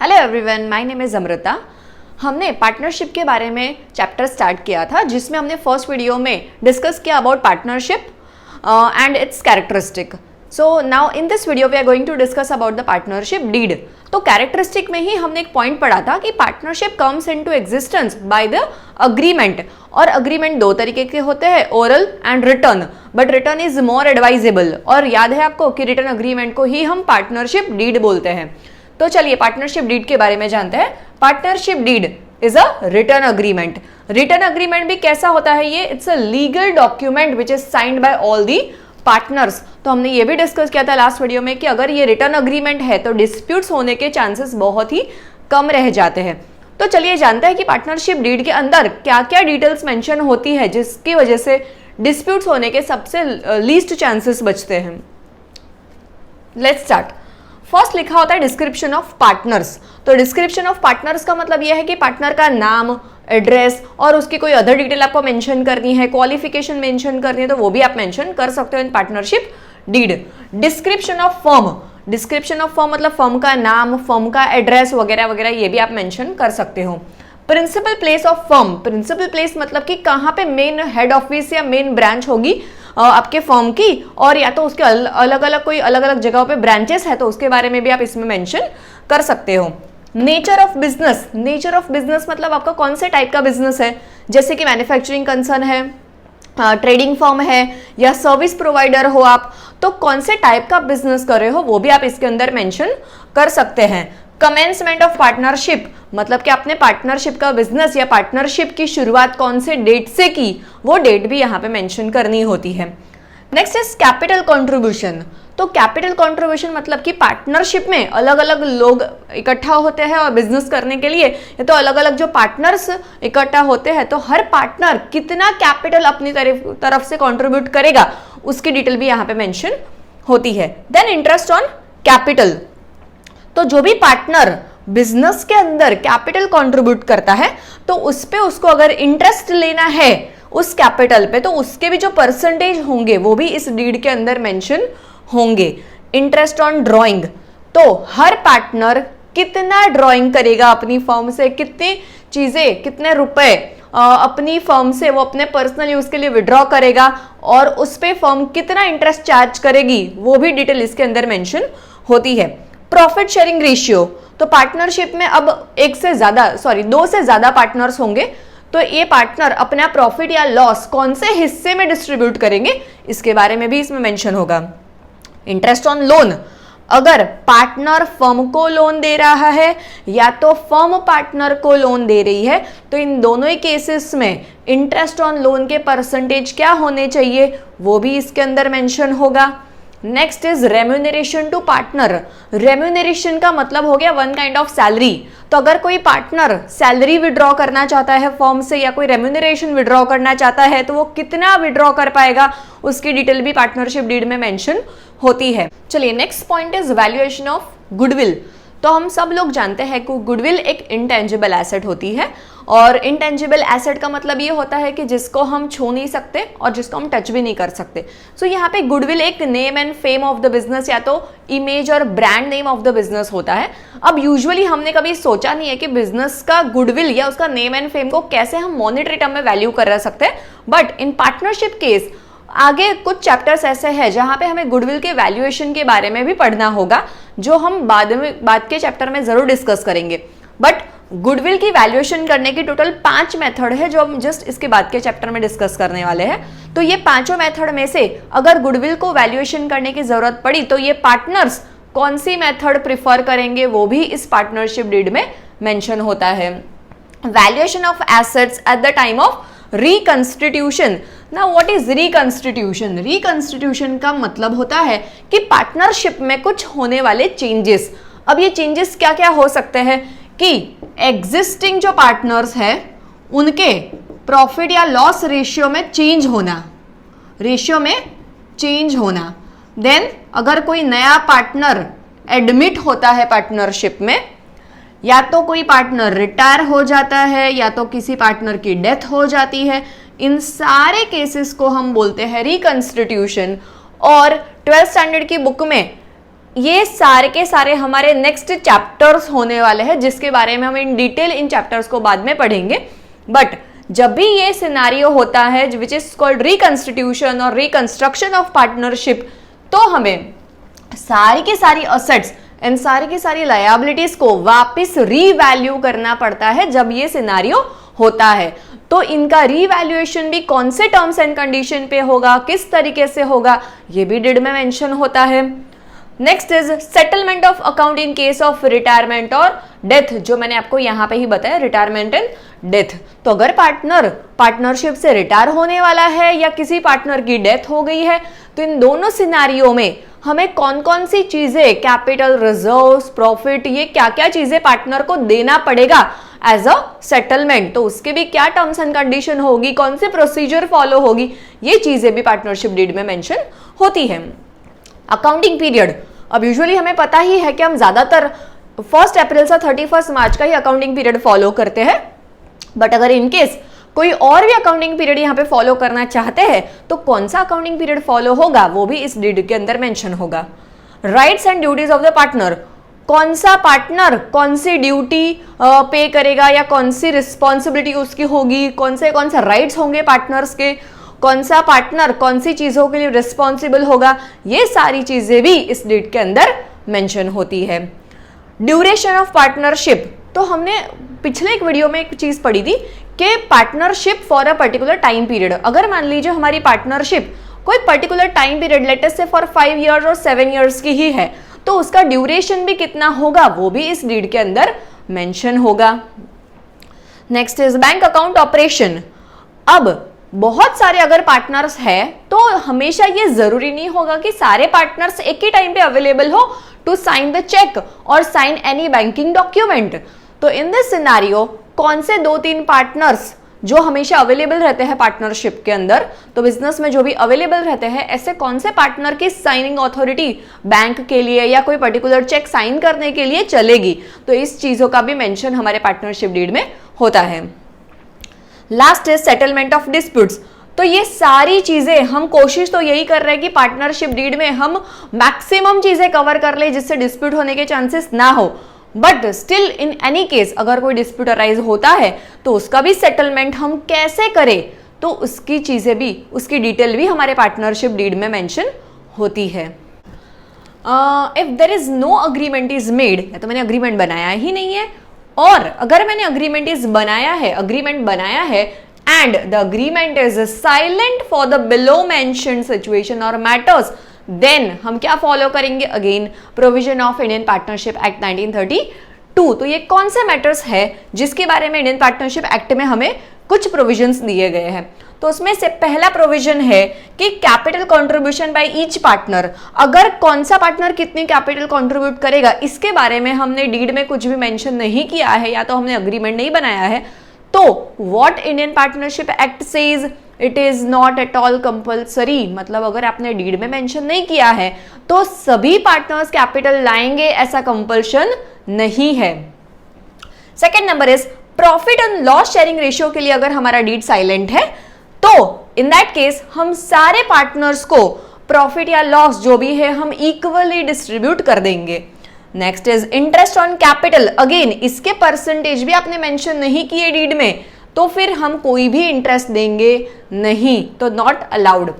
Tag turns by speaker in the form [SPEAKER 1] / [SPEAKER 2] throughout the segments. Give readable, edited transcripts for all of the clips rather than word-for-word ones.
[SPEAKER 1] Hello everyone, my name is Amrita. हमने partnership के बारे में चैप्टर स्टार्ट किया था जिसमें हमने फर्स्ट वीडियो में डिस्कस किया about partnership and its characteristic. So now in this video we are going to discuss about the partnership deed. तो कैरेक्टरिस्टिक में ही हमने एक पॉइंट पढ़ा था कि partnership comes into existence by the agreement, और अग्रीमेंट दो तरीके के होते हैं, oral and written, but written is more advisable. और याद है आपको कि रिटर्न अग्रीमेंट को ही हम पार्टनरशिप डीड बोलते हैं। तो चलिए पार्टनरशिप डीड के बारे में जानते हैं। Partnership deed is a written agreement. Written agreement भी कैसा होता है ये? It's a legal document which is signed by all the partners. तो हमने ये भी डिस्कस किया था लास्ट वीडियो में कि अगर ये रिटर्न अग्रीमेंट है तो डिस्प्यूट्स होने के चांसेस बहुत ही कम रह जाते हैं। तो चलिए जानते हैं कि पार्टनरशिप डीड के अंदर क्या क्या डिटेल्स मेंशन होती है जिसकी वजह से डिस्प्यूट्स होने के सबसे लीस्ट चांसेस बचते हैं। Let's start. फर्स्ट लिखा होता है डिस्क्रिप्शन ऑफ पार्टनर्स। तो डिस्क्रिप्शन ऑफ पार्टनर्स का मतलब यह है कि पार्टनर का नाम, एड्रेस और उसकी कोई अदर डिटेल आपको मेंशन करनी है, क्वालिफिकेशन मेंशन करनी है, तो वो भी आप मेंशन कर सकते हो in partnership deed. Description of firm. Description of firm मतलब फर्म का नाम, फर्म का एड्रेस वगैरह वगैरह ये भी आप मेंशन कर सकते हो। Principal place of firm. Principal place मतलब कि कहाँ पे मेन हेड ऑफिस या मेन ब्रांच होगी आपके फर्म की, और या तो उसके अलग अलग कोई अलग अलग जगहों पे ब्रांचेस है तो उसके बारे में भी आप इसमें मेंशन कर सकते हो। Nature of business. Nature of business मतलब आपका कौन से टाइप का बिजनेस है, जैसे कि मैन्युफैक्चरिंग कंसर्न है, ट्रेडिंग फर्म है या सर्विस प्रोवाइडर हो आप, तो कौन से टाइप का बिजनेस कर रहे हो वो भी आप इसके अंदर मेंशन कर सकते हैं। कमेंसमेंट ऑफ पार्टनरशिप मतलब कि आपने पार्टनरशिप का बिजनेस या पार्टनरशिप की शुरुआत कौन से डेट से की, वो डेट भी यहाँ पे मेंशन करनी होती है। Next is capital contribution. तो कैपिटल कंट्रीब्यूशन मतलब कि पार्टनरशिप में अलग अलग लोग इकट्ठा होते हैं और बिजनेस करने के लिए, या तो अलग अलग जो पार्टनर्स इकट्ठा होते हैं, तो हर पार्टनर कितना कैपिटल अपनी तरफ से कंट्रीब्यूट करेगा उसकी डिटेल भी यहाँ पे मेंशन होती है। Then interest on capital. तो जो भी पार्टनर बिजनेस के अंदर कैपिटल कंट्रीब्यूट करता है तो उस पे उसको अगर इंटरेस्ट लेना है उस कैपिटल पे, तो उसके भी जो परसेंटेज होंगे वो भी इस डीड के अंदर मेंशन होंगे। Interest on drawing. तो हर पार्टनर कितना ड्राइंग करेगा अपनी फर्म से, कितनी चीजें, कितने रुपए अपनी फर्म से वो अपने पर्सनल यूज के लिए विड्रॉ करेगा और उस पे फर्म कितना इंटरेस्ट चार्ज करेगी, वो भी डिटेल इसके अंदर मेंशन होती है। Profit sharing ratio. तो पार्टनरशिप में अब दो से ज्यादा पार्टनर्स होंगे तो ये पार्टनर अपना प्रॉफिट या लॉस कौन से हिस्से में डिस्ट्रीब्यूट करेंगे इसके बारे में भी इसमें मेंशन होगा। Interest on loan. अगर पार्टनर फर्म को लोन दे रहा है या तो फर्म पार्टनर को लोन दे रही है तो इन दोनों ही केसेस में इंटरेस्ट ऑन लोन के परसेंटेज क्या होने चाहिए वो भी इसके अंदर मेंशन होगा। Next is remuneration to partner. Remuneration का मतलब हो गया वन काइंड ऑफ सैलरी। तो अगर कोई पार्टनर सैलरी विड्रॉ करना चाहता है फर्म से या कोई रेम्यूनरेशन विड्रॉ करना चाहता है तो वो कितना विड्रॉ कर पाएगा उसकी डिटेल भी पार्टनरशिप डीड में मेंशन होती है। चलिए next point is valuation of goodwill. तो हम सब लोग जानते हैं कि गुडविल एक इंटेंजिबल एसेट होती है, और इंटेंजिबल एसेट का मतलब ये होता है कि जिसको हम छू नहीं सकते और जिसको हम टच भी नहीं कर सकते। सो यहाँ पे गुडविल एक name and fame of the business या तो इमेज और brand name of the business होता है। अब यूजुअली हमने कभी सोचा नहीं है कि बिजनेस का गुडविल या उसका नेम एंड फेम को कैसे हम मॉनेटरी टर्म में वैल्यू कर सकते हैं, बट इन पार्टनरशिप केस आगे कुछ चैप्टर्स ऐसे हैं जहां पे हमें गुडविल के वैल्यूएशन के बारे में भी पढ़ना होगा, जो हम बाद के चैप्टर में जरूर डिस्कस करेंगे। बट गुडविल की वैल्यूएशन करने की टोटल 5 मेथड है जो हम जस्ट इसके बाद के चैप्टर में डिस्कस करने वाले हैं। तो ये पांचों मेथड में से अगर गुडविल को वैल्यूएशन करने की जरूरत पड़ी तो ये पार्टनर्स कौन सी मेथड प्रिफर करेंगे वो भी इस पार्टनरशिप डीड में मेंशन होता है। Valuation of assets at the time of reconstitution. Now what is reconstitution? Reconstitution का मतलब होता है कि पार्टनरशिप में कुछ होने वाले चेंजेस। अब ये चेंजेस क्या क्या हो सकते हैं कि एग्जिस्टिंग जो पार्टनर्स है उनके प्रॉफिट या लॉस रेशियो में चेंज होना। देन अगर कोई नया पार्टनर एडमिट होता है पार्टनरशिप में, या तो कोई पार्टनर रिटायर हो जाता है या तो किसी पार्टनर की डेथ हो जाती है, इन सारे केसेस को हम बोलते हैं रिकंस्टिट्यूशन। और 12th स्टैंडर्ड की बुक में ये सारे के सारे हमारे नेक्स्ट चैप्टर्स होने वाले हैं, जिसके बारे में हम इन डिटेल इन चैप्टर्स को बाद में पढ़ेंगे। बट जब भी ये सिनारियो होता है विच इज कॉल्ड रिकंस्टिट्यूशन और रिकंस्ट्रक्शन ऑफ पार्टनरशिप, तो हमें सारी की सारी असेट्स एंड सारी की सारी लायबिलिटीज को वापस रीवैल्यू करना पड़ता है जब ये सिनारियो होता है। तो इनका रीवैल्यूएशन भी कौन से टर्म्स एंड कंडीशन पे होगा, किस तरीके से होगा, ये भी डिड में मेंशन होता है। Next is settlement of account in case of retirement और डेथ, जो मैंने आपको यहां पे ही बताया, रिटायरमेंट एंड डेथ। तो अगर पार्टनर पार्टनरशिप से रिटायर होने वाला है या किसी पार्टनर की डेथ हो गई है, तो इन दोनों सिनारियों में हमें कौन कौन सी चीजें, कैपिटल, रिजर्व्स, प्रॉफिट, ये क्या क्या चीजें पार्टनर को देना पड़ेगा एज अ सेटलमेंट, तो उसके भी क्या टर्म्स एंड कंडीशन होगी, कौन से प्रोसीजर फॉलो होगी, ये चीजें भी पार्टनरशिप डीड में मेंशन होती है। अकाउंटिंग पीरियड, अब यूजुअली हमें पता ही है कि हम ज्यादातर 1 अप्रैल से 31 मार्च का ही अकाउंटिंग पीरियड फॉलो करते हैं। बट अगर इनकेस कोई और भी अकाउंटिंग पीरियड यहाँ पे फॉलो करना चाहते हैं, तो कौन सा अकाउंटिंग पीरियड फॉलो होगा वो भी इस डीड के अंदर मेंशन होगा। Rights and duties of the partner, कौन सा पार्टनर कौन सी ड्यूटी पे करेगा या कौन सी रिस्पॉन्सिबिलिटी उसकी होगी, कौन से राइट्स होंगे पार्टनर्स के, कौन सा पार्टनर कौन सी चीजों के लिए रिस्पॉन्सिबल होगा, ये सारी चीजें भी इस डीड के अंदर मेंशन होती है। ड्यूरेशन ऑफ पार्टनरशिप, तो हमने पिछले एक वीडियो में एक चीज पढ़ी थी कि partnership for a particular time period, अगर मान लीजिए हमारी पार्टनरशिप कोई particular time period let us से फॉर 5 इयर्स और 7 इयर्स की ही है, तो उसका ड्यूरेशन भी कितना होगा वो भी इस डीड के अंदर मेंशन होगा। Next is bank account operation. अब बहुत सारे अगर पार्टनर्स है तो हमेशा ये जरूरी नहीं होगा कि सारे पार्टनर्स एक ही टाइम पे अवेलेबल हो टू साइन द चेक और साइन एनी बैंकिंग डॉक्यूमेंट। तो इन दिस सिनारियो कौन से 2-3 पार्टनर्स जो हमेशा अवेलेबल रहते हैं पार्टनरशिप के अंदर, तो बिजनेस में जो भी अवेलेबल रहते हैं, ऐसे कौन से पार्टनर की साइनिंग अथॉरिटी बैंक के लिए या कोई पर्टिकुलर चेक साइन करने के लिए चलेगी, तो इस चीजों का भी मेंशन हमारे पार्टनरशिप डीड में होता है। Last is settlement of disputes. तो ये सारी चीजें हम कोशिश तो यही कर रहे हैं कि पार्टनरशिप डीड में हम मैक्सिमम चीजें कवर कर ले जिससे डिस्प्यूट होने के चांसेस ना हो। But still in any case अगर कोई डिस्प्यूट अराइज होता है तो उसका भी सेटलमेंट हम कैसे करें, तो उसकी चीजें भी, उसकी डिटेल भी हमारे पार्टनरशिप डीड में मेंशन होती है। If there is no agreement is made, या तो मैंने अग्रीमेंट बनाया ही नहीं है, और अगर मैंने अग्रीमेंट बनाया है and the agreement is silent for the below mentioned situation और मैटर्स, देन हम क्या फॉलो करेंगे, again provision of Indian partnership act 1932। तो ये कौन से मैटर्स है जिसके बारे में इंडियन पार्टनरशिप एक्ट में हमें कुछ प्रोविजंस दिए गए हैं। तो उसमें से पहला प्रोविजन है कि capital contribution by each partner, अगर कौन सा पार्टनर कितनी कैपिटल कंट्रीब्यूट करेगा इसके बारे में हमने डीड में कुछ भी मेंशन नहीं किया है या तो हमने अग्रीमेंट नहीं बनाया है, तो what Indian partnership act says, it is not at all compulsory. मतलब अगर आपने डीड में मेंशन नहीं किया है तो सभी पार्टनर्स कैपिटल लाएंगे, ऐसा कंपल्शन नहीं है। Second number is profit and loss sharing ratio के लिए अगर हमारा डीड साइलेंट है तो इन दैट केस हम सारे पार्टनर्स को प्रॉफिट या लॉस जो भी है हम इक्वली डिस्ट्रीब्यूट कर देंगे। Next is interest on capital, again इसके परसेंटेज भी आपने मेंशन नहीं किए डीड में, तो फिर हम कोई भी इंटरेस्ट देंगे नहीं, तो not allowed.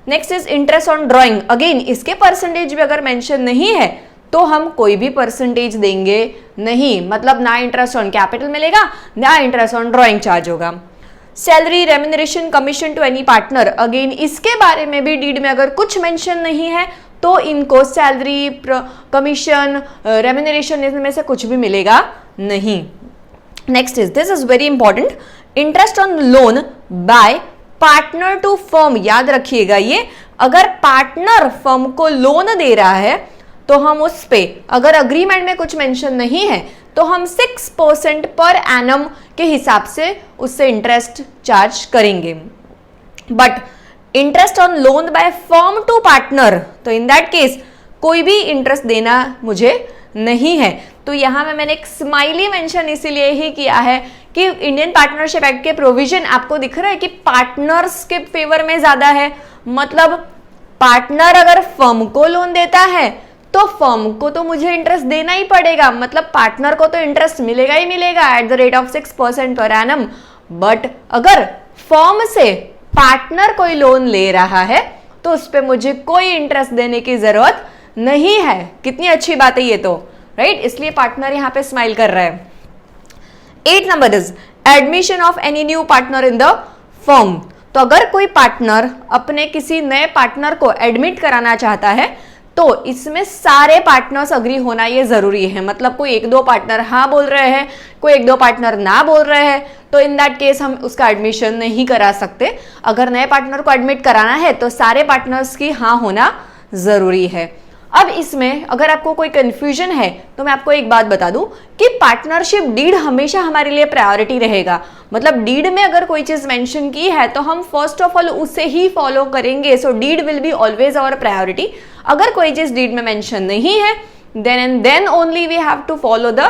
[SPEAKER 1] Next is interest on drawing, again इसके परसेंटेज भी अगर मेंशन नहीं है तो हम कोई भी परसेंटेज देंगे नहीं, मतलब ना इंटरेस्ट ऑन कैपिटल मिलेगा ना इंटरेस्ट ऑन ड्राइंग चार्ज होगा। Salary, remuneration, commission to any partner, again इसके बारे में भी डीड में अगर कुछ मेंशन नहीं है तो इनको सैलरी, कमीशन, रेम्यूनरेशन इनमें से कुछ भी मिलेगा नहीं। Next is, this is very important, interest on loan by partner to firm. याद रखिएगा ये, अगर पार्टनर फर्म को लोन दे रहा है तो हम उस पे अगर अग्रीमेंट में कुछ मेंशन नहीं है तो हम 6% पर एनम के हिसाब से उससे इंटरेस्ट चार्ज करेंगे। But interest on loan by firm to partner, तो इन दैट केस कोई भी इंटरेस्ट देना मुझे नहीं है। तो यहां में मैंने एक स्माइली मेंशन इसीलिए ही किया है कि इंडियन पार्टनरशिप एक्ट के प्रोविजन आपको दिख रहा है कि पार्टनर्स के फेवर में ज्यादा है। मतलब पार्टनर अगर फर्म को लोन देता है तो फर्म को तो मुझे इंटरेस्ट देना ही पड़ेगा, मतलब पार्टनर को तो इंटरेस्ट मिलेगा ही मिलेगा at the rate of 6% per annum. But अगर फर्म से पार्टनर कोई लोन ले रहा है तो उस पर मुझे कोई इंटरेस्ट देने की जरूरत नहीं है। कितनी अच्छी बात है ये तो, राइट? इसलिए पार्टनर यहां पे स्माइल कर रहा है। 8 number is admission of any new partner in the firm. तो अगर कोई पार्टनर अपने किसी नए पार्टनर को एडमिट कराना चाहता है तो इसमें सारे पार्टनर्स अग्री होना ये जरूरी है। मतलब कोई 1-2 पार्टनर हाँ बोल रहे हैं, कोई 1-2 पार्टनर ना बोल रहे हैं, तो इन दैट केस हम उसका एडमिशन नहीं करा सकते। अगर नए पार्टनर को एडमिट कराना है तो सारे पार्टनर्स की हाँ होना जरूरी है। अब इसमें अगर आपको कोई कंफ्यूजन है तो मैं आपको एक बात बता दूं कि पार्टनरशिप डीड हमेशा हमारे लिए प्रायोरिटी रहेगा। मतलब डीड में अगर कोई चीज मेंशन की है तो हम फर्स्ट ऑफ ऑल उसे ही फॉलो करेंगे। So deed will be always our priority. अगर कोई चीज डीड में मेंशन नहीं है then and then only we have to follow the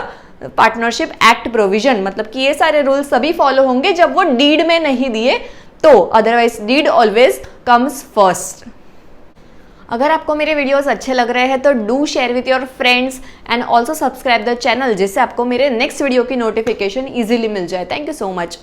[SPEAKER 1] partnership act provision. मतलब कि ये सारे रूल्स सभी फॉलो होंगे जब वो डीड में नहीं दिए तो, otherwise deed always comes first. अगर आपको मेरे वीडियोस अच्छे लग रहे हैं तो do share with your friends and also subscribe the channel, जिससे आपको मेरे नेक्स्ट वीडियो की नोटिफिकेशन इजीली मिल जाए। Thank you so much.